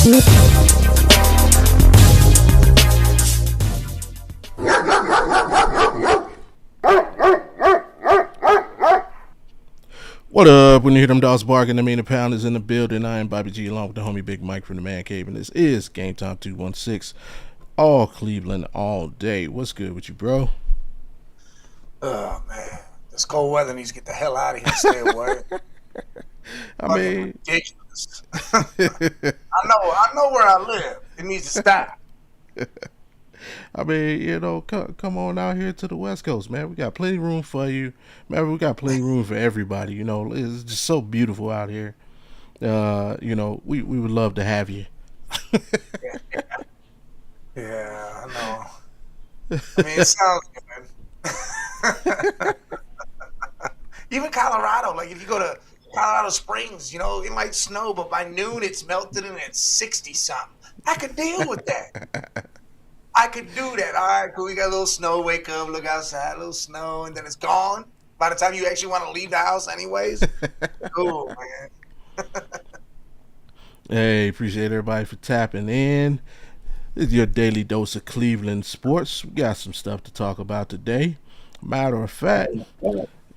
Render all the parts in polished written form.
What up? When you hear them dogs barking, I mean the pound is in the building. I am Bobby G along with the homie Big Mike from the Man Cave, and this is GameTime216. All Cleveland, all day. What's good with you, bro? Oh man, this cold weather needs to get the hell out of here. Stay away. I mean, ridiculous. I know where I live. It needs to stop. I mean, you know, come on out here to the West Coast, man. We got plenty of room for you. Man, we got plenty of room for everybody. You know, it's just so beautiful out here. You know, we would love to have you. Yeah, I know. I mean, it sounds good. Even Colorado, like if you go to Colorado Springs, you know, it might snow, but by noon it's melted and it's 60-something. I could deal with that. I could do that. All right, cool. We got a little snow. Wake up, look outside, a little snow, and then it's gone. By the time you actually want to leave the house, anyways. Cool, man. Hey, appreciate everybody for tapping in. This is your daily dose of Cleveland sports. We got some stuff to talk about today. Matter of fact,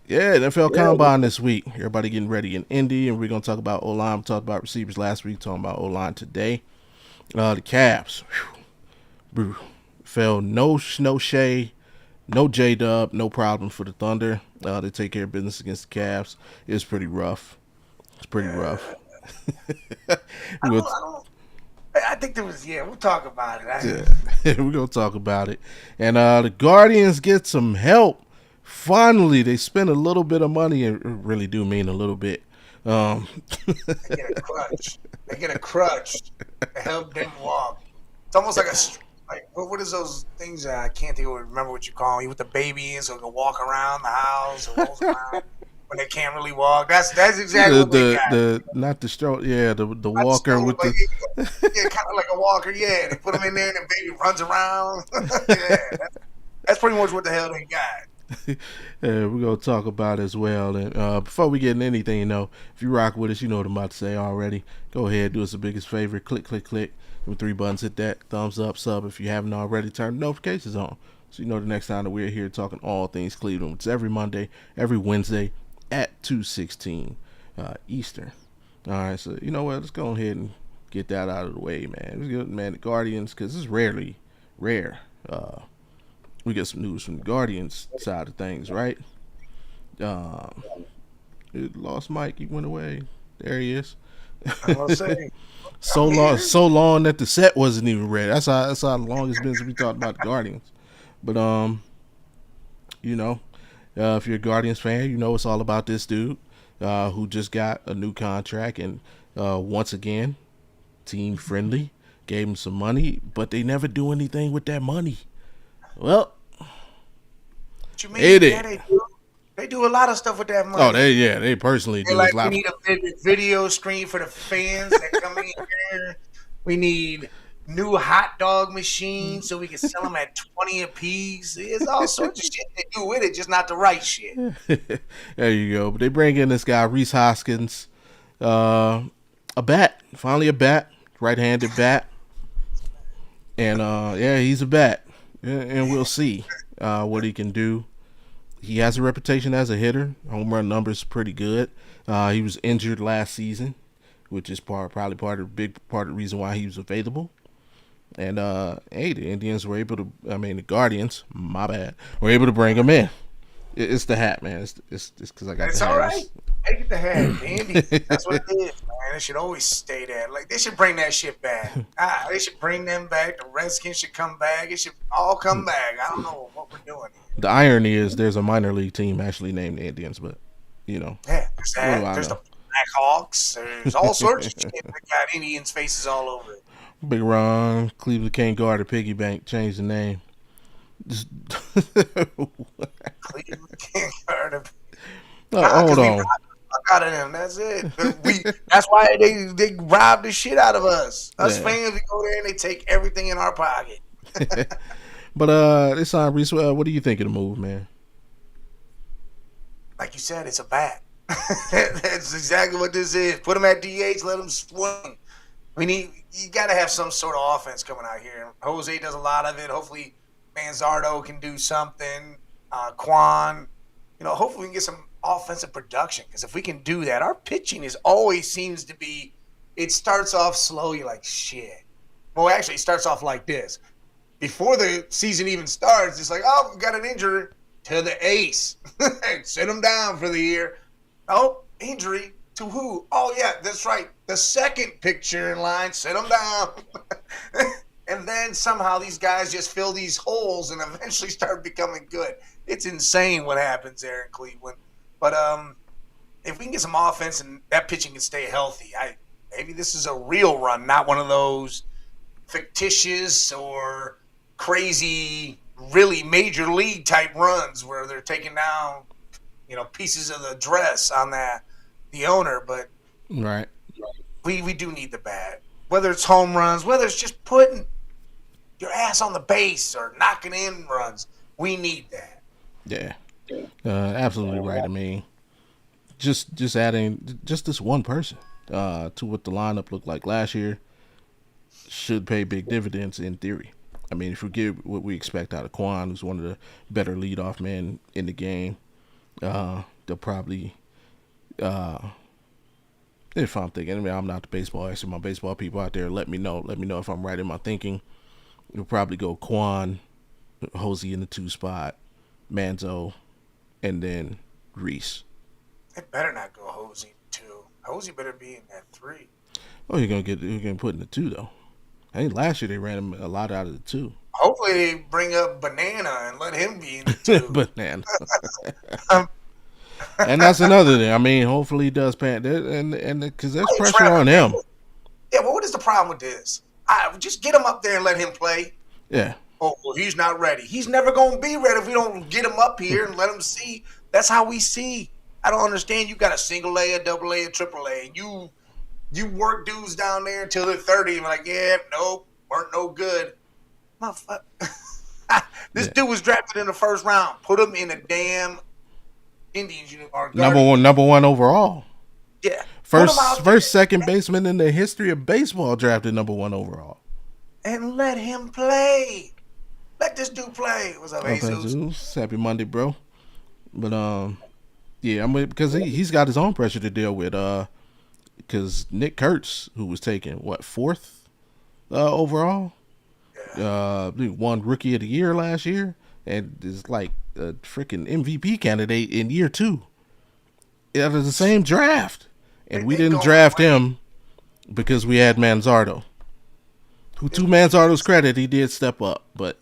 yeah, NFL Combine this week. Everybody getting ready in Indy, and we're gonna talk about O-line. We talked about receivers last week. Talking about O-line today. The Cavs. Fell no Shea, no J-Dub, no problem for the Thunder. They take care of business against the Cavs. It's pretty rough. It's pretty rough. I think there was, we'll talk about it. We're going to talk about it. And the Guardians get some help. Finally, they spent a little bit of money, and really do mean a little bit. They get a crutch. They get a crutch to help them walk. It's almost like what is those things? I can't remember what you call them. You with the baby in, so it can walk around the house or rolls around when they can't really walk. That's exactly what they got. Not the stroke. Yeah, the walker with like, kind of like a walker. Yeah, they put them in there and the baby runs around. Yeah, that's pretty much what the hell they got. We're going to talk about it as well. And before we get into anything, you know, if you rock with us, you know what I'm about to say already. Go ahead, do us the biggest favor. Click. With 3 buttons, hit that thumbs up, sub if you haven't already. Turn the notifications on so you know the next time that we're here talking all things Cleveland. It's every Monday, every Wednesday at 2:16 Eastern. All right, so you know what? Let's go ahead and get that out of the way, man. Let's get, man, the Guardians, because it's rare. We get some news from the Guardians side of things, right? It lost Mike. He went away. There he is. So long that the set wasn't even ready. That's how long it's been since we talked about the Guardians. But you know, if you're a Guardians fan, you know it's all about this dude who just got a new contract, and once again, team friendly, gave him some money, but they never do anything with that money. Well, what you mean? They do a lot of stuff with that money. Oh, they personally do. Like, we need a video screen for the fans that come in here. We need new hot dog machines so we can sell them at 20 a piece. There's all sorts of shit they do with it, just not the right shit. There you go. But they bring in this guy, Rhys Hoskins, a bat. Finally a bat, right-handed bat. And, he's a bat. And we'll see what he can do. He has a reputation as a hitter. Home run numbers pretty good. He was injured last season, which is probably part of the reason why he was available. And the Indians were able to. I mean, the Guardians, my bad, were able to bring him in. It's the hat, man. It's because I got. It's the all right. I get the hat, Indy. That's what it is, man. It should always stay there. Like, they should bring that shit back. They should bring them back. The Redskins should come back. It should all come back. I don't know what we're doing here. The irony is there's a minor league team actually named the Indians, but, you know. Yeah, there's the Blackhawks. There's all sorts of shit that got Indians' faces all over it. Big Ron, Cleveland can't guard a piggy bank. Change the name. Cleveland can't guard a hold on. Out of them. That's it. That's why they rob the shit out of us. Us fans, we go there and they take everything in our pocket. But they signed Rhys. What do you think of the move, man? Like you said, it's a bat. That's exactly what this is. Put him at DH, let him swing. You got to have some sort of offense coming out here. Jose does a lot of it. Hopefully, Manzardo can do something. Quan, hopefully we can get some offensive production. Because if we can do that, our pitching always seems to be. It starts off slow. You're like, shit. Well, actually, it starts off like this. Before the season even starts, it's like, oh, we got an injury to the ace. Sit him down for the year. Oh, injury to who? Oh, yeah, that's right. The second picture in line, sit him down. And then somehow these guys just fill these holes and eventually start becoming good. It's insane what happens there in Cleveland. But if we can get some offense and that pitching can stay healthy, maybe this is a real run, not one of those fictitious or crazy, really major league type runs where they're taking down, pieces of the dress on the owner. But right, we do need the bat. Whether it's home runs, whether it's just putting your ass on the base or knocking in runs, we need that. Yeah, absolutely right. I mean, just adding just this one person to what the lineup looked like last year should pay big dividends in theory. I mean, if we get what we expect out of Quan, who's one of the better leadoff men in the game, they'll probably, if I'm thinking, I mean, I'm not the baseball expert. My baseball people out there, let me know if I'm right in my thinking. We'll probably go Quan, Hosey in the 2 spot, Manzo, and then Rhys. It better not go Hosey 2. Hosey better be in that 3. Oh, you're gonna put in the 2 though. I think last year they ran him a lot out of the 2. Hopefully they bring up Banana and let him be in the 2. Banana. And that's another thing. I mean, hopefully he does pan, and because there's pressure on him. Yeah, but what is the problem with this? Just get him up there and let him play. Yeah. Oh, well, he's not ready. He's never going to be ready if we don't get him up here and let him see. That's how we see. I don't understand. You got a single A, a double A, a triple A, and you work dudes down there until they're 30 and like, yeah, nope, weren't no good. Motherfucker. This dude was drafted in the first round. Put him in a damn Indians uniform. Number one overall. Yeah. First second baseman in the history of baseball drafted number 1 overall. And let him play. Let this dude play. What's up, Jesus? Happy Monday, bro. But yeah, I mean, because he's got his own pressure to deal with. Because Nick Kurtz, who was taken 4th overall, won Rookie of the Year last year, and is like a freaking MVP candidate in year 2. Out of the same draft. And we didn't draft him because we had Manzardo. Who, to Manzardo's credit, he did step up. But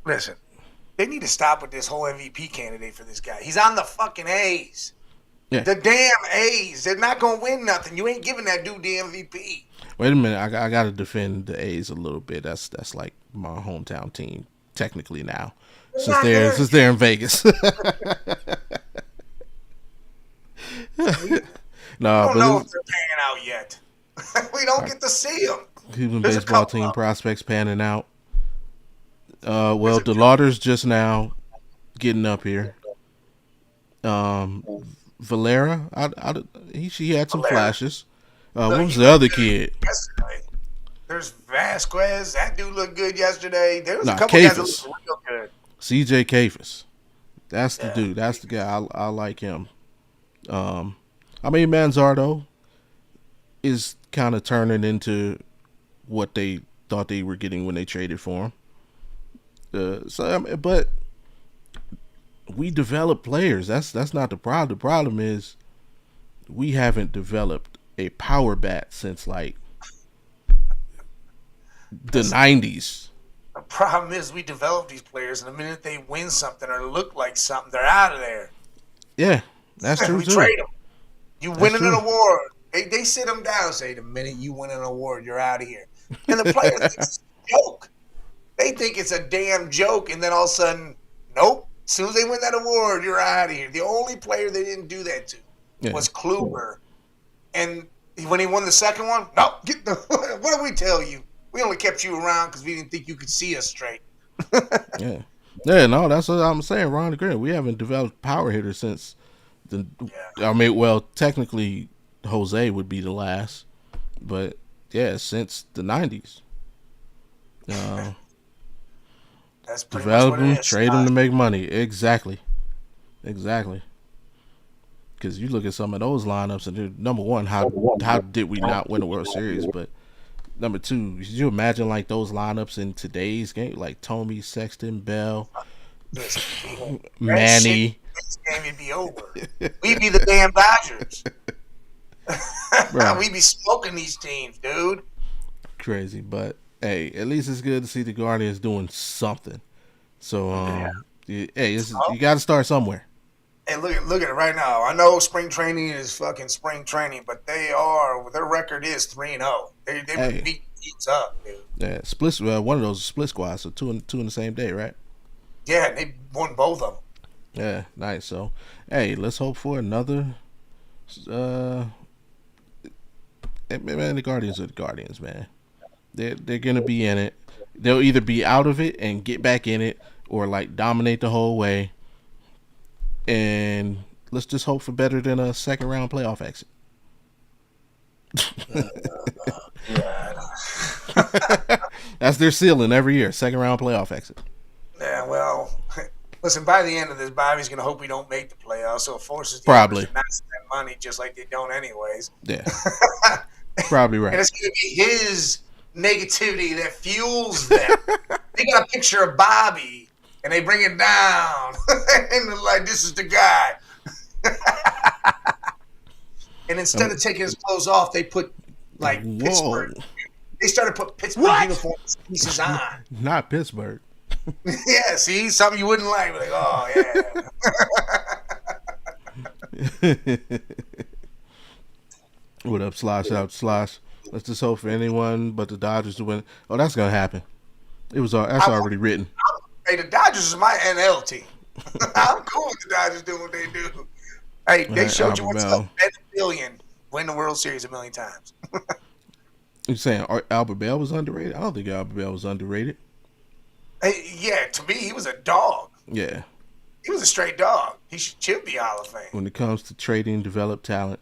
listen, they need to stop with this whole MVP candidate for this guy. He's on the fucking A's. Yeah. The damn A's. They're not going to win nothing. You ain't giving that dude the MVP. Wait a minute. I got to defend the A's a little bit. That's like my hometown team, technically now. Since they're in Vegas. No, we don't know if they're panning out yet. We don't get to see them. Cleveland baseball team prospects panning out. Well, DeLauder's just now getting up here. Valera, she had some flashes. What was the other kid? Yesterday. There's Vasquez. That dude looked good yesterday. There was a couple guys that looked real good. CJ Cafis. That's the dude. That's the guy. I like him. I mean, Manzardo is kind of turning into what they thought they were getting when they traded for him. But we develop players. That's not the problem. The problem is we haven't developed a power bat since like the 90s. The problem is we develop these players, and the minute they win something or look like something, they're out of there. Yeah, that's true. We trade them. You win an award. They sit them down and say, the minute you win an award, you're out of here. And the players think it's a joke. They think it's a damn joke, and then all of a sudden, nope. As soon as they win that award, you're out of here. The only player they didn't do that to was Kluber. And when he won the second one, no, what did we tell you? We only kept you around because we didn't think you could see us straight. Yeah, no, that's what I'm saying. Ron agree. We haven't developed power hitters since I mean, well, technically, Jose would be the last, but since the 90s. Uh, That's pretty much Develop what it them, is. trade them to make money. Exactly. Because you look at some of those lineups, and number one, how did we not win the World Series? But number two, could you imagine like those lineups in today's game, like Tomey, Sexton, Bell, Listen, that shit, Manny, this game would be over. We'd be the damn Dodgers. bro, We'd be smoking these teams, dude. crazy. But hey, at least it's good to see the Guardians doing something. So, you got to start somewhere. Hey, look at it right now. I know spring training is fucking spring training, but their record is 3-0. They've been beating teams up, dude. Yeah, split. One of those is split squads, so two in the same day, right? Yeah, they won both of them. Yeah, nice. So, hey, let's hope for another. Man, the Guardians are the Guardians, man. They're gonna be in it. They'll either be out of it and get back in it, or like dominate the whole way. And let's just hope for better than a second round playoff exit. That's their ceiling every year, second round playoff exit. Yeah, well, listen, by the end of this, Bobby's going to hope we don't make the playoffs, so it forces the Probably owners to not spend money just like they don't anyways. Yeah, probably right. And it's going to be his negativity that fuels them. They got a picture of Bobby, and they bring it down, and they're like, this is the guy. And instead of taking his clothes off, they put, like, Pittsburgh. They started putting Pittsburgh uniform pieces on. Not Pittsburgh. Yeah, see? Something you wouldn't like. Like, oh, yeah. What up, Slosh? Out, Slosh. Let's just hope for anyone but the Dodgers to win. Oh, that's going to happen. That's already written. Hey, the Dodgers is my NL team. I'm cool with the Dodgers doing what they do. Hey, they showed you what's up. Bet $1 billion, win the World Series 1,000,000 times. You saying Albert Bell was underrated? I don't think Albert Bell was underrated. Hey, yeah, to me, he was a dog. Yeah. He was a straight dog. He should be Hall of Fame. When it comes to trading developed talent,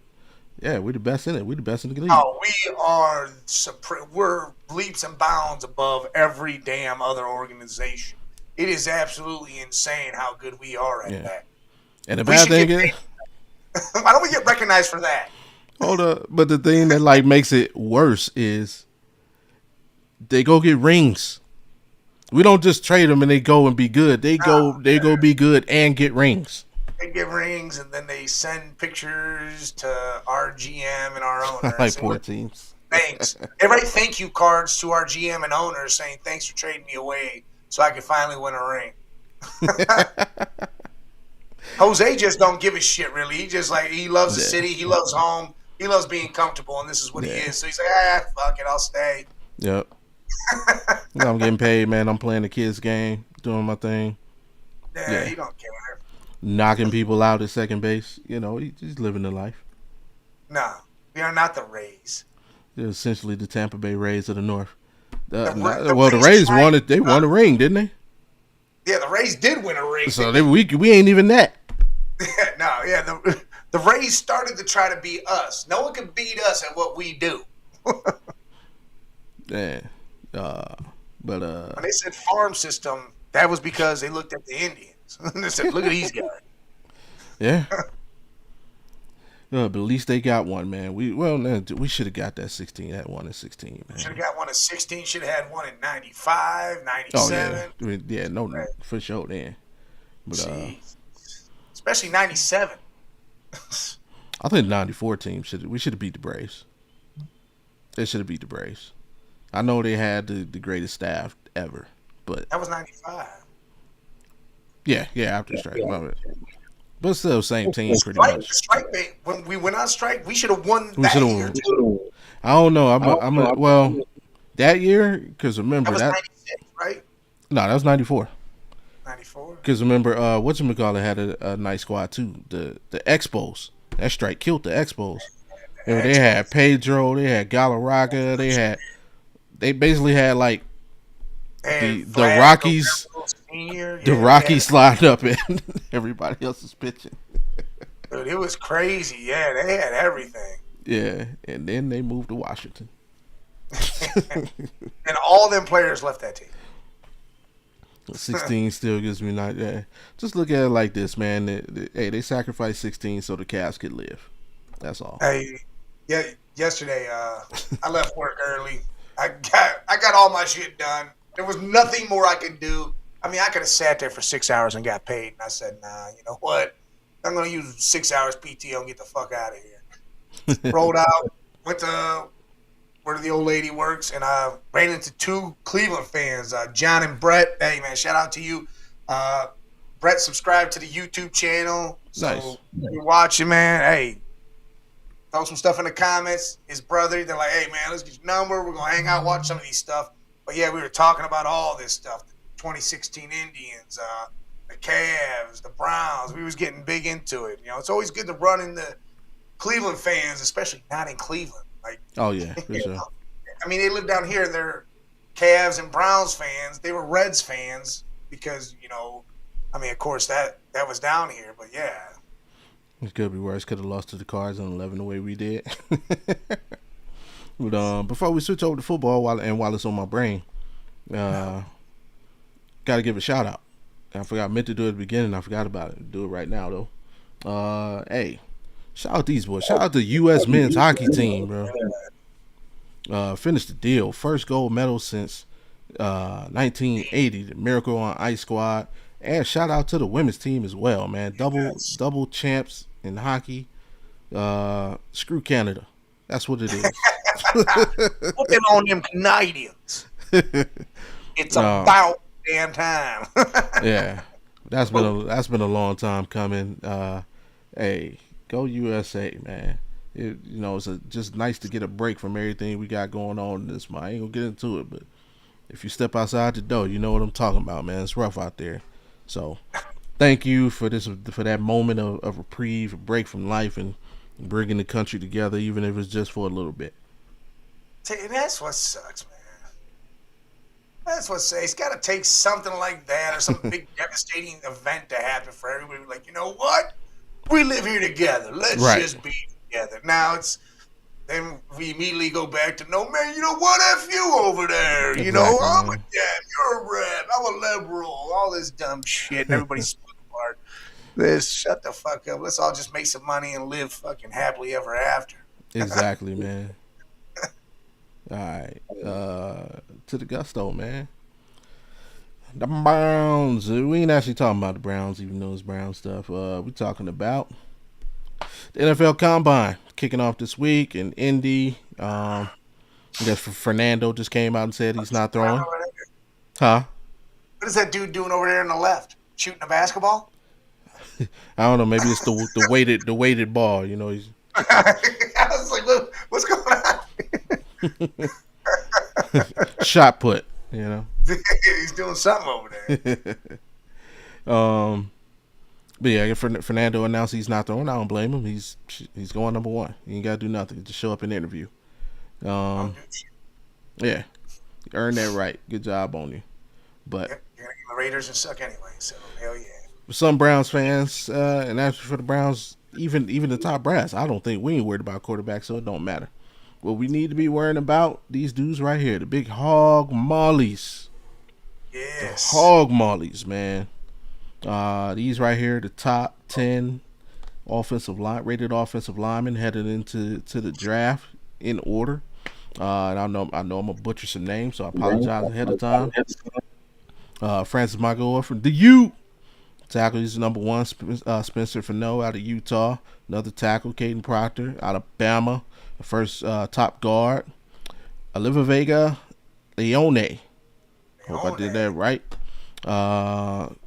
yeah, we're the best in it. We're the best in the league. Oh, we are we're leaps and bounds above every damn other organization. It is absolutely insane how good we are at that. And the bad thing is, why don't we get recognized for that? Hold up, but the thing that like makes it worse is they go get rings. We don't just trade them and they go and be good. They go be good and get rings. They get rings and then they send pictures to our GM and our owners. Like poor teams. Thanks. They write thank you cards to our GM and owners saying thanks for trading me away so I can finally win a ring. Jose just don't give a shit really. He just like he loves the city, he loves home, he loves being comfortable, and this is what he is. So he's like, fuck it, I'll stay. Yep. I'm getting paid, man. I'm playing the kids' game, doing my thing. Yeah, he don't care. Knocking people out at second base. You know, he's living the life. No, we are not the Rays. They're essentially the Tampa Bay Rays of the North. The Rays won it. They won a ring, didn't they? Yeah, the Rays did win a ring. So we ain't even that. The Rays started to try to beat us. No one can beat us at what we do. Yeah. When they said farm system, that was because they looked at the Indians. They said, look at these guys. Yeah. But at least they got one, man. We should have got that 16. That one in 16, man. Should have got one in 16. Should have had one in 95, 97. Oh, yeah. No, for sure then. But, especially 97. I think the 94 team we should have beat the Braves. They should have beat the Braves. I know they had the greatest staff ever, but that was 95. Yeah, after the strike. But still, same team pretty much. When we went on strike, we should have won that year. I don't know. Well, that year, because remember that was 96, right? No, that was 94. 94. Because remember, whatchamacallit had a nice squad too. The Expos. That strike killed the Expos. They had Pedro. They had Galarraga. They basically had like the Rockies. The Rockies slide up and everybody else is pitching. Dude, it was crazy. Yeah, they had everything. Yeah, and then they moved to Washington. And all them players left that team. 16 still gives me not. Yeah. Just look at it like this, man. They sacrificed 16 so the Cavs could live. That's all. Hey, yeah. Yesterday, I left work early. I got all my shit done. There was nothing more I could do. I mean, I could have sat there for 6 hours and got paid. And I said, nah, you know what? I'm going to use 6 hours PTO and get the fuck out of here. Rolled out, went to where the old lady works, and I ran into two Cleveland fans, John and Brett. Hey, man, shout out to you. Brett subscribed to the YouTube channel. So Nice. you're watching, man. Hey, throw some stuff in the comments. His brother, they're like, hey, man, let's get your number. We're going to hang out, watch some of these stuff. But, yeah, we were talking about all this stuff. The 2016 Indians, the Cavs, the Browns. We was getting big into it. You know, it's always good to run into Cleveland fans, especially not in Cleveland. Like, Oh yeah, for sure. I mean, they live down here. They're Cavs and Browns fans. They were Reds fans because, you know, I mean, of course, that was down here. But, yeah. It could be worse. Could have lost to the Cards on 11 the way we did. But before we switch over to football, while it's on my brain, got to give a shout out. I forgot. I meant to do it at the beginning. I forgot about it. Do it right now though. Hey, shout out these boys. Shout out the U.S. men's hockey team, bro. Finished the deal. First gold medal since 1980. The Miracle on Ice squad. And shout out to the women's team as well, man. Double champs in hockey. Screw Canada. That's what it is. Looking on them Canadians. It's about damn time. Yeah, that's been a long time coming. Hey, go USA, man. It's just nice to get a break from everything we got going on in this month. I ain't gonna get into it, but if you step outside the door, you know what I'm talking about, man. It's rough out there. So, thank you for that moment of reprieve, a break from life, and bringing the country together, even if it's just for a little bit. And that's what sucks, man. That's what say. It's got to take something like that or some big devastating event to happen for everybody. Like, you know what? We live here together. Let's just be together. Now then we immediately go back to, no, man, you know what? F you over there. Exactly, you know, I'm man. a Dem, you're a Rep, I'm a liberal. All this dumb shit. And everybody's split apart. Let's shut the fuck up. Let's all just make some money and live fucking happily ever after. Exactly, man. All right, to the gusto, man. The Browns. We ain't actually talking about the Browns, even though it's Brown stuff. We talking about the NFL Combine kicking off this week in Indy. I guess Fernando just came out and said he's not throwing. Huh? What is that dude doing over there on the left? Shooting a basketball? I don't know. Maybe it's the weighted ball. You know, he's. I was like, look, what's going on? Shot put, you know. He's doing something over there. But yeah, Fernando announced he's not throwing. I don't blame him. He's going number one. He ain't gotta do nothing. Just show up and interview. Yeah, you earned that right. Good job on you. But yep, you're gonna get the Raiders and suck anyway. So hell yeah. For some Browns fans, and actually for the Browns, even the top brass, I don't think we ain't worried about quarterback, so it don't matter. What we need to be worrying about, these dudes right here, the big hog mollies. Yes. The hog mollies, man. These right here, the top 10 rated offensive linemen headed into the draft in order. And I know I'm gonna butcher some names, so I apologize ahead of time. Francis Magoa from the U. Tackle is number one. Spencer Fano out of Utah. Another tackle, Caden Proctor out of Bama. The first top guard, Oliver Vega Leone. Hope I did that right.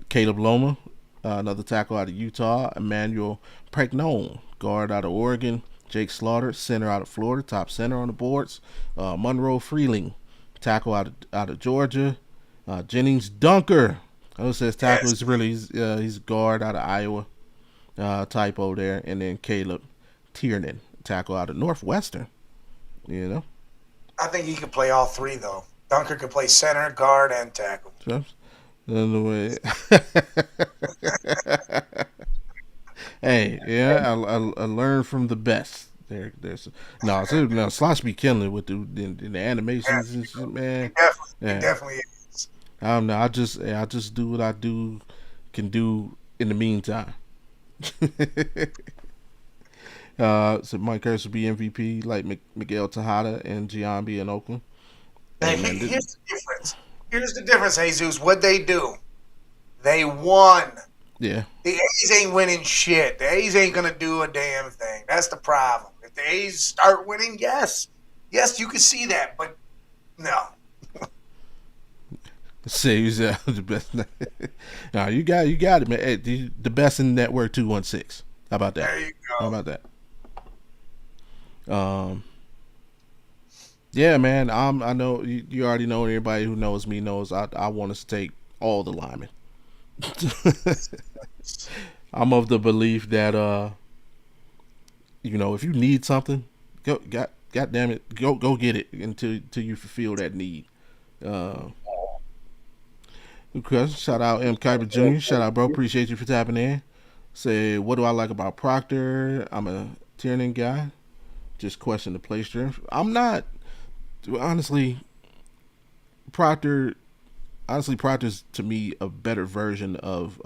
Caleb Loma, another tackle out of Utah. Emmanuel Pregnon, guard out of Oregon. Jake Slaughter, center out of Florida, top center on the boards. Monroe Freeling, tackle out of Georgia. Jennings Dunker, I know it says tackle is really he's guard out of Iowa. Typo there, and then Caleb Tiernan, tackle out of Northwestern. You know, I think he could play all three though. Dunker could play center, guard, and tackle. Anyway. Hey, yeah, I learned from the best. There's no, so, no, Slosh be killing it with the animations and shit, man. He Yeah, definitely is. I don't know. I just do what I can do in the meantime. So Mike Hurst will be MVP, like Miguel Tejada and Giambi in Oakland. Now, Hey man, here's the difference. Here's the difference, Jesus. What they do, they won. yeah, The A's ain't winning shit. The A's ain't gonna do a damn thing. That's the problem. If the A's start winning, yes, you can see that, but no. saves the best. No, you got it, man. Hey, the best in Network 216. How about that? There you How go. about that? Yeah, man. I know you already know. Everybody who knows me knows I want us to take all the linemen. I'm of the belief that if you need something, God damn it, go get it until you fulfill that need. Uh, okay, shout out M. Kuiper Jr. Shout out, bro. Appreciate you for tapping in. Say, what do I like about Proctor? I'm a Tiernan guy. Just question the play strength. I'm not honestly Proctor. Honestly, Proctor's to me a better version of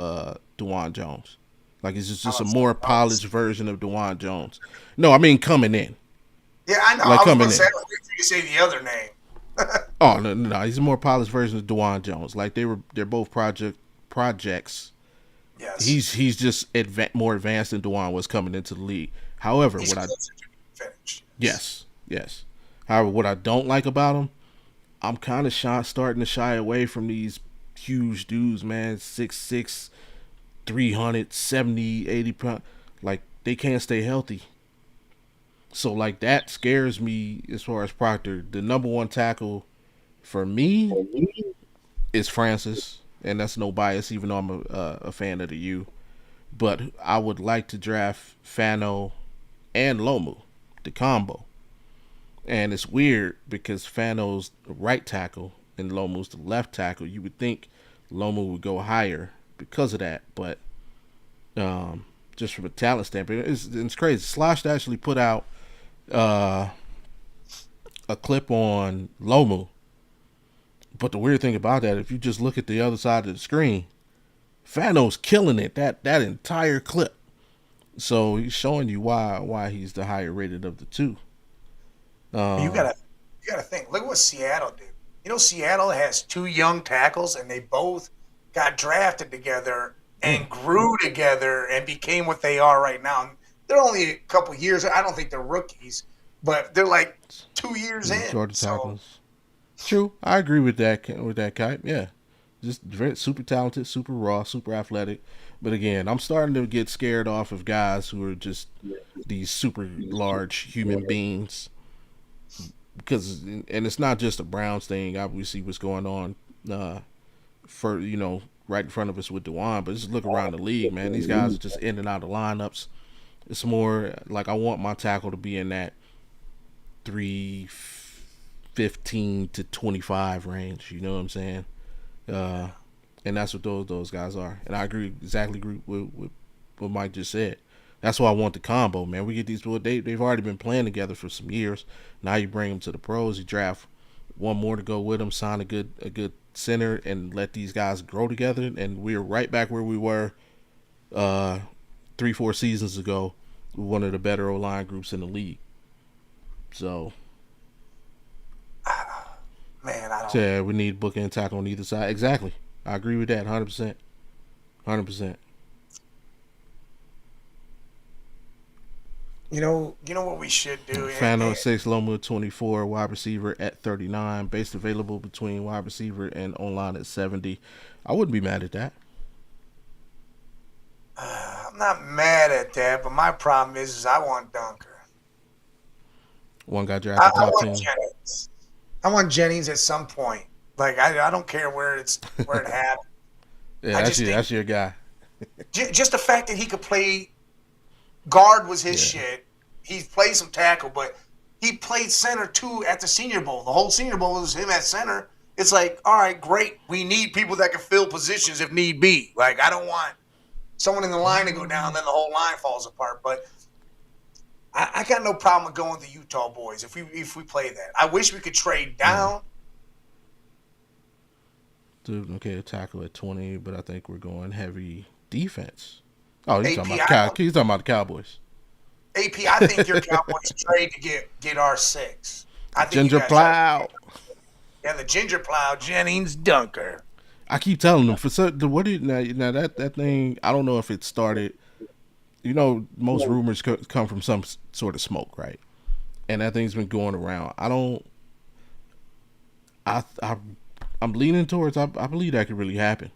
DeJuan Jones. Like it's just a more polished version of DeJuan Jones. No, I mean coming in. Yeah, I know. Like I was coming gonna say, in. I was waiting for you to say the other name. Oh no, he's a more polished version of DeJuan Jones. Like they're both projects. Yes. He's just more advanced than DeJuan was coming into the league. However, He's closer to being finished. yes. However, what I don't like about him, I'm kind of starting to shy away from these huge dudes, man. 6'6", 370, 80 pounds. Like they can't stay healthy. So like that scares me as far as Proctor. The number one tackle for me is Francis, and that's no bias, even though I'm a fan of the U. But I would like to draft Fano and Lomu, the combo. And it's weird because Fano's the right tackle and Lomu's the left tackle. You would think Lomu would go higher because of that, but just from a talent standpoint, it's crazy. Slosh actually put out a clip on Lomu, but the weird thing about that, if you just look at the other side of the screen, Fano's killing it that entire clip. So he's showing you why he's the higher rated of the two. You gotta think. Look what Seattle did. You know, Seattle has two young tackles, and they both got drafted together and grew together and became what they are right now. They're only a couple years. I don't think they're rookies, but they're like 2 years in. Georgia So, tackles. True, I agree with that. Kite, yeah, just very super talented, super raw, super athletic. But again, I'm starting to get scared off of guys who are just these super large human beings. Because and it's not just a Browns thing. Obviously, what's going on for right in front of us with DeJuan, but just look around the league, man. These guys are just in and out of lineups. It's more like I want my tackle to be in that 315 to 25 range. You know what I'm saying? And that's what those guys are. And I agree with what Mike just said. That's why I want the combo, man. We get these people. They've already been playing together for some years. Now you bring them to the pros. You draft one more to go with them. Sign a good center and let these guys grow together. And we're right back where we were 3-4 seasons ago. With one of the better O-line groups in the league. So, man, I don't. yeah, we need book and tackle on either side. Exactly. I agree with that 100%. 100%. You know what we should do. Fano at 6, Lomu at 24, wide receiver at 39, base available between wide receiver and online at 70. I wouldn't be mad at that. I'm not mad at that, but my problem is I want Dunker. One guy drafted I top want 10. Jennings. I want Jennings at some point. Like I don't care where it happened. Yeah, that's your guy. Just the fact that he could play guard was his shit. He played some tackle, but he played center too at the Senior Bowl. The whole Senior Bowl was him at center. It's like, all right, great. We need people that can fill positions if need be. Like, I don't want someone in the line to go down, then the whole line falls apart. But I got no problem with going with the Utah boys if we play that. I wish we could trade down. Dude, okay, tackle at 20, but I think we're going heavy defense. Oh, he's AP, talking about he's talking about the Cowboys. AP, I think your Cowboys trade to get our 6. I think Ginger Plow. Yeah, the Ginger Plow, Jennings Dunker. I keep telling them what do you now that thing? I don't know if it started. You know, most rumors come from some sort of smoke, right? And that thing's been going around. I'm leaning towards. I believe that could really happen.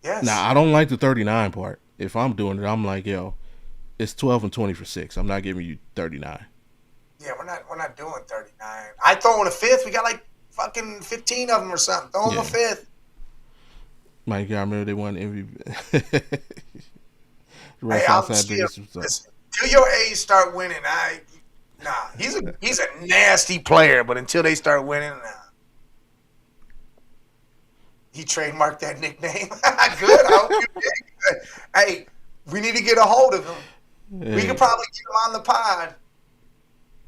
Yes. Now I don't like the 39 part. If I'm doing it, I'm like, yo, it's 12 and 20 for 6. I'm not giving you 39. Yeah, we're not doing 39. I throw in a 5th. We got like fucking 15 of them or something. Throw in a 5th. Mike, I remember they won MVP. Hey, till your A's start winning, he's a nasty player, but until they start winning, He trademarked that nickname. Good. I hope you did. Hey, we need to get a hold of him. Hey. We could probably get him on the pod.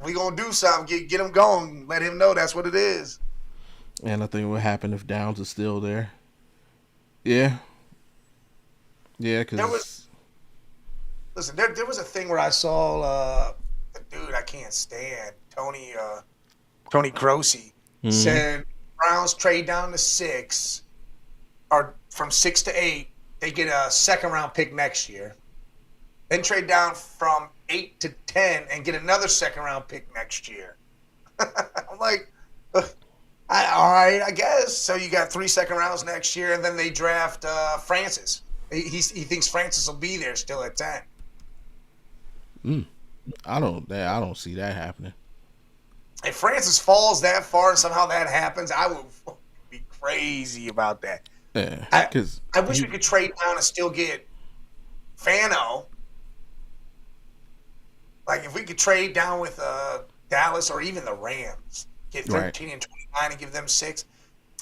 We gonna do something. Get him going. Let him know that's what it is. And I think what happened if Downs is still there. Yeah. Yeah, because there was a thing where I saw a dude I can't stand, Tony Grossi, said Browns trade down to 6, or from 6 to 8, they get a 2nd round pick next year. Then trade down from 8 to 10 and get another 2nd round pick next year. I'm like, all right, I guess. So you got 3 2nd rounds next year, and then they draft Francis. He thinks Francis will be there still at 10. I don't see that happening. If Francis falls that far and somehow that happens, I would be crazy about that. Yeah, I wish we could trade down and still get Fano. Like if we could trade down with Dallas or even the Rams, get 13 and 29 and give them 6,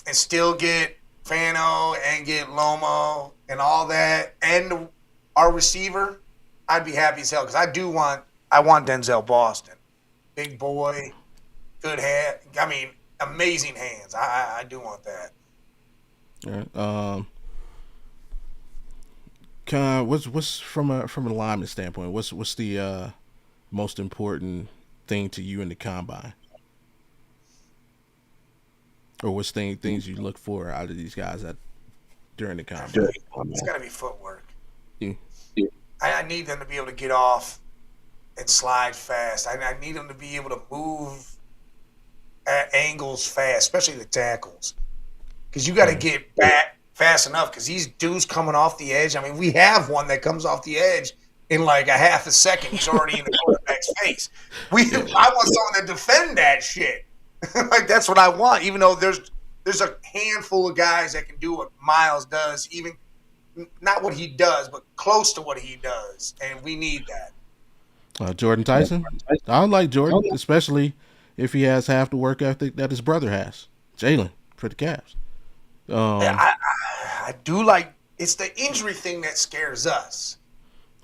and still get Fano and get Lomo and all that, and our receiver, I'd be happy as hell because I want Denzel Boston, big boy, good hand. I mean, amazing hands. I do want that. All right. What's from a lineman standpoint? What's the most important thing to you in the combine? Or what's things you look for out of these guys during the combine? It's got to be footwork. Yeah. I need them to be able to get off and slide fast. I need them to be able to move at angles fast, especially the tackles. Because you got to get back fast enough because these dudes coming off the edge. I mean, we have one that comes off the edge in like a half a second. He's already in the quarterback's face. I want someone to defend that shit. Like that's what I want. Even though there's a handful of guys that can do what Miles does, even not what he does, but close to what he does, and we need that. Jordan Tyson. I like Jordan, especially if he has half the work ethic that his brother has, Jalen, for the Cavs. I do like. It's the injury thing that scares us.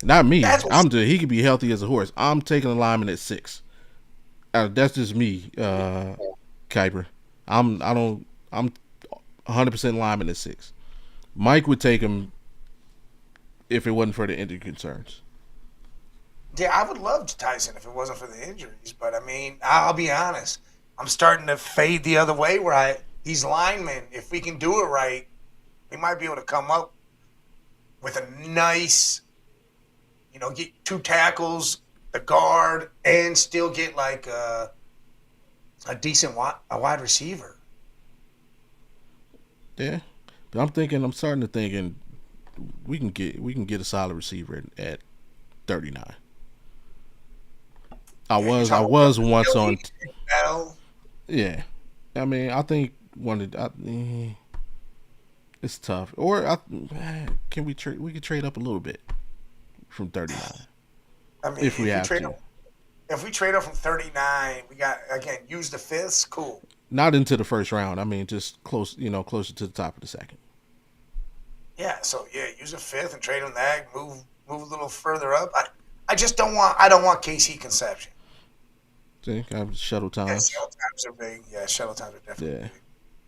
Not me. He could be healthy as a horse. I'm taking a lineman at 6. That's just me, Kuiper. I'm 100% lineman at 6. Mike would take him if it wasn't for the injury concerns. Yeah, I would love Tyson if it wasn't for the injuries. But, I mean, I'll be honest. I'm starting to fade the other way where these linemen, if we can do it right, we might be able to come up with a nice, get 2 tackles, the guard, and still get like a decent wide receiver. Yeah. But I'm starting to think we can get a solid receiver at 39. I was once on. Yeah, I mean, I think it's tough. Or we could trade up a little bit from 39. I mean, if we have to. If we trade up from 39, we got use the 5th. Cool. Not into the first round. I mean, just closer to the top of the second. Yeah. So use a 5th and trade on that. Move a little further up. I just don't want. I don't want KC Conception. See, shuttle Yeah, times. shuttle times are big. Yeah, shuttle times are definitely Yeah,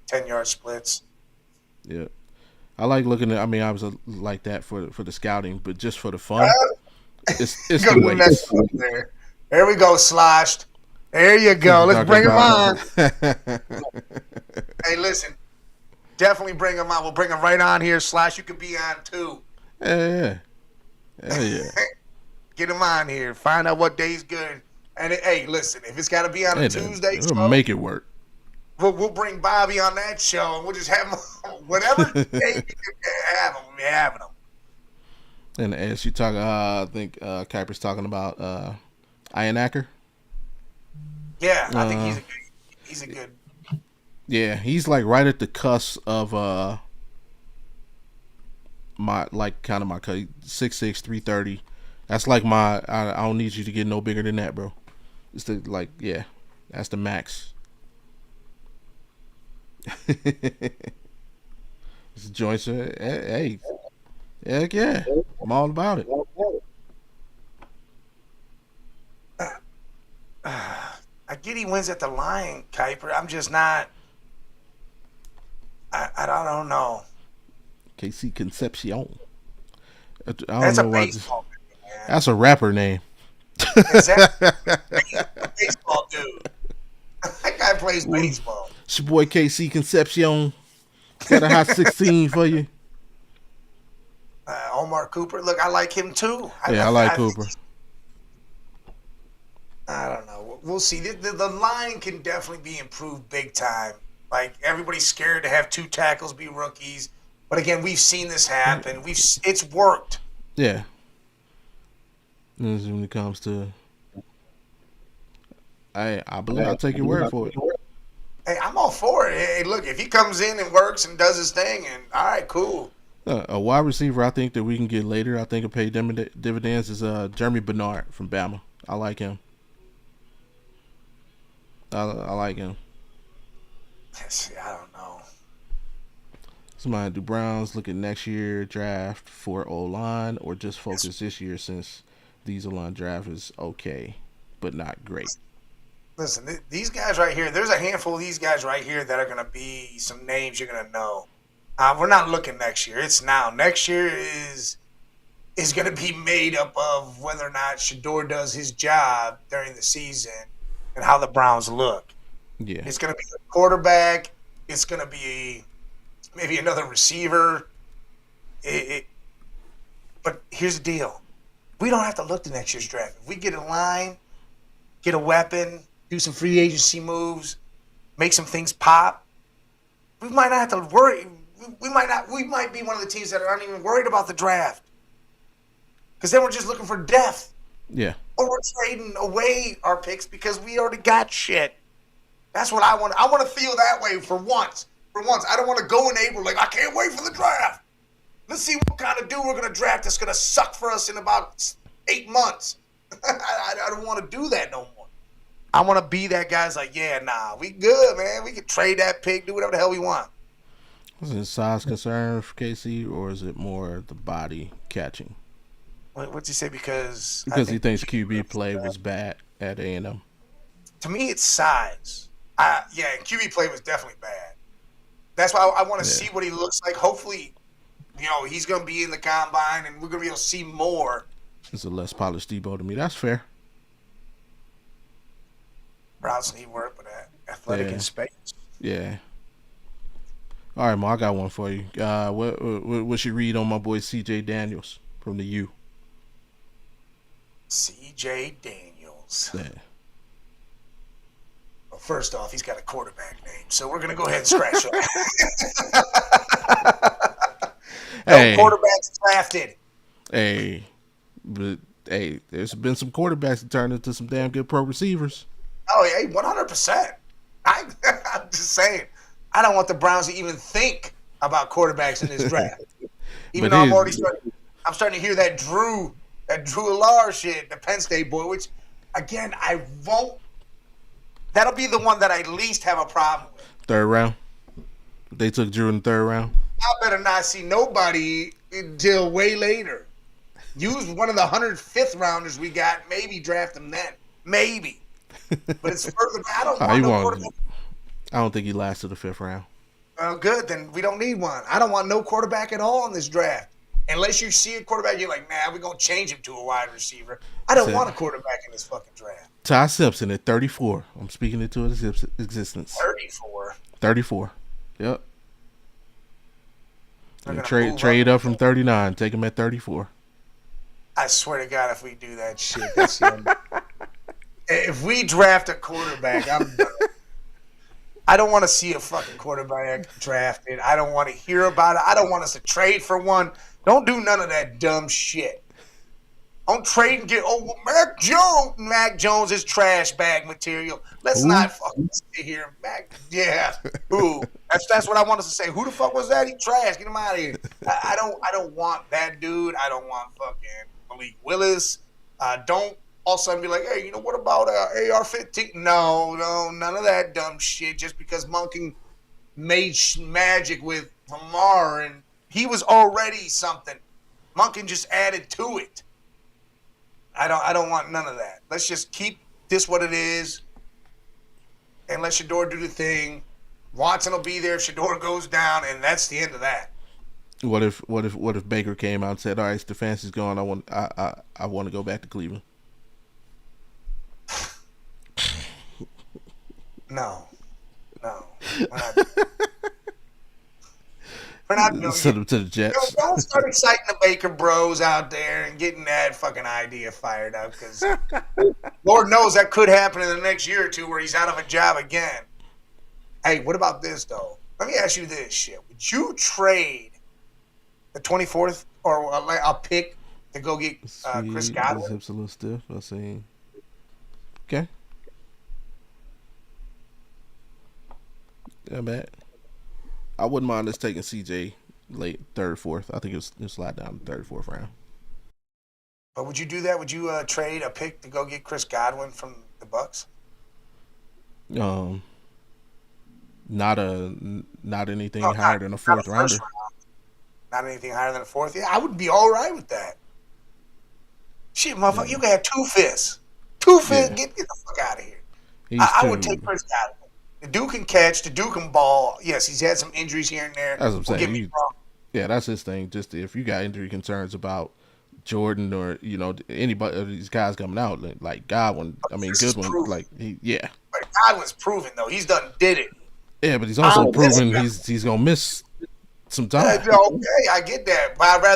big. 10-yard splits. yeah. I like looking at. I mean, I was like that for the scouting, but just for the fun, Uh, it's go the to the next weights. one there. There we go, sloshed. There you Since go. we're Let's talking bring him about, on. Hey, listen. Definitely bring him on. We'll bring him right on here. Slash, you can be on too. yeah, yeah. Get him on here. Find out what day's good. And hey, listen, if it's got to be on a Hey, Tuesday it'll show, make it work. we'll bring Bobby on that show, and we'll just have him whatever day we can have him. We're having him. And as you talk, I think Kuiper's talking about Ian Acker. Yeah, I think he's a good. Yeah, he's like right at the cusp of my like kind of my 6'6", 330. That's like my. I don't need you to get no bigger than that, bro. It's the like yeah, that's the max. It's joints. Hey, heck yeah, I'm all about it. I get he wins at the line, Kuiper. I'm just not. I don't know. KC Concepcion. I don't That's a know why. baseball man. That's a rapper name. Is that a baseball dude? That guy plays baseball. It's your boy KC Concepcion. Got a hot 16 for you. Omar Cooper. Look, I like him too. I like Cooper. I don't know. We'll see. The line can definitely be improved big time. Like everybody's scared to have 2 tackles be rookies, but again, we've seen this happen. It's worked. Yeah. When it comes to, I believe I'll take your word for it. Hey, I'm all for it. Hey, look, if he comes in and works and does his thing, and all right, cool. A wide receiver I think that we can get later, I think will pay dividends is Jeremy Bernard from Bama. I like him. I like him. See, I don't know. Somebody do Browns look at next year draft for O-line or just focus this year since these O-line draft is okay, but not great. Listen, these guys right here, there's a handful of these guys right here that are going to be some names you're going to know. We're not looking next year. It's now. Next year is going to be made up of whether or not Shador does his job during the season and how the Browns look. Yeah. It's going to be a quarterback. It's going to be maybe another receiver. But here's the deal. We don't have to look to next year's draft. If we get a line, get a weapon, do some free agency moves, make some things pop, we might not have to worry. We might be one of the teams that aren't even worried about the draft. Because then we're just looking for depth. Yeah. Or we're trading away our picks because we already got shit. That's what I want. I want to feel that way for once. For once. I don't want to go in April like, I can't wait for the draft. Let's see what kind of dude we're going to draft that's going to suck for us in about 8 months. I don't want to do that no more. I want to be that guy that's like, yeah, nah, we good, man. We can trade that pick, do whatever the hell we want. Is it size concern for KC or is it more the body catching? What'd you say? Because he thinks QB play was bad at A&M. To me, it's size. QB play was definitely bad. That's why I want to see what he looks like. Hopefully, he's going to be in the combine and we're going to be able to see more. It's a less polished Debo to me. That's fair. Routes need work, but athletic in space. Yeah. All right, Mo, I got one for you. What you read on my boy C.J. Daniels from the U? C.J. Daniels. Yeah. Well, first off, he's got a quarterback name, so we're going to go ahead and scratch that. Hey. No quarterbacks drafted. Hey, but hey, there's been some quarterbacks that turned into some damn good pro receivers. Oh, yeah, 100%. I'm just saying. I don't want the Browns to even think about quarterbacks in this draft. Even though I'm starting to hear that Drew Allar shit, the Penn State boy, which, again, I won't. That'll be the one that I least have a problem with. Third round? They took Drew in the third round? I better not see nobody until way later. Use one of the 105th rounders we got. Maybe draft him then. Maybe. But it's further. I don't want no quarterback. I don't think he lasted the 5th round. Well, good. Then we don't need one. I don't want no quarterback at all in this draft. Unless you see a quarterback, you're like, nah, we're going to change him to a wide receiver. I don't want a quarterback in this fucking draft. Ty Simpson at 34. I'm speaking into his existence. 34? 34. Yep. Trade up from 39. Take him at 34. I swear to God, if we do that shit, that's the end. If we draft a quarterback, I'm done. I don't want to see a fucking quarterback drafted. I don't want to hear about it. I don't want us to trade for one. Don't do none of that dumb shit. Don't trade and get, Mac Jones is trash bag material. Let's not fucking sit here. Who? That's what I want us to say. Who the fuck was that? He trash. Get him out of here. I don't want that dude. I don't want fucking Malik Willis. Don't all of a sudden be like, hey, what about AR-15? No, none of that dumb shit. Just because Monken made magic with Lamar and he was already something. Monken just added to it. I don't want none of that. Let's just keep this what it is and let Shedeur do the thing. Watson will be there if Shedeur goes down, and that's the end of that. What if Baker came out and said, "All right, Stefanski's gone. I want to go back to Cleveland." No. We're not send them to the Jets. Don't start exciting the Baker bros out there and getting that fucking idea fired up, because Lord knows that could happen in the next year or two where he's out of a job again. Hey, what about this though? Let me ask you this shit: would you trade the 24th or a pick to go get Chris Godwin? His hips a little stiff. I see. Okay. Yeah, man. I wouldn't mind us taking CJ late 3rd, 4th. I think it'll slide down the 3rd, 4th round. But would you do that? Would you trade a pick to go get Chris Godwin from the Bucks? Not anything higher than a 4th rounder. Not anything higher than a 4th. Yeah, I would be all right with that. Shit, motherfucker, you can have 2 5ths. 2 5ths. Get the fuck out of here. I would take Chris Godwin. The dude can catch. The dude can ball. Yes, he's had some injuries here and there. That's what I'm saying. That's his thing. Just if you got injury concerns about Jordan or anybody of these guys coming out like Godwin, Goodwin, But Godwin's proven though. He's did it. Yeah, but he's also proven he's gonna miss some time. Okay, I get that, but I'd rather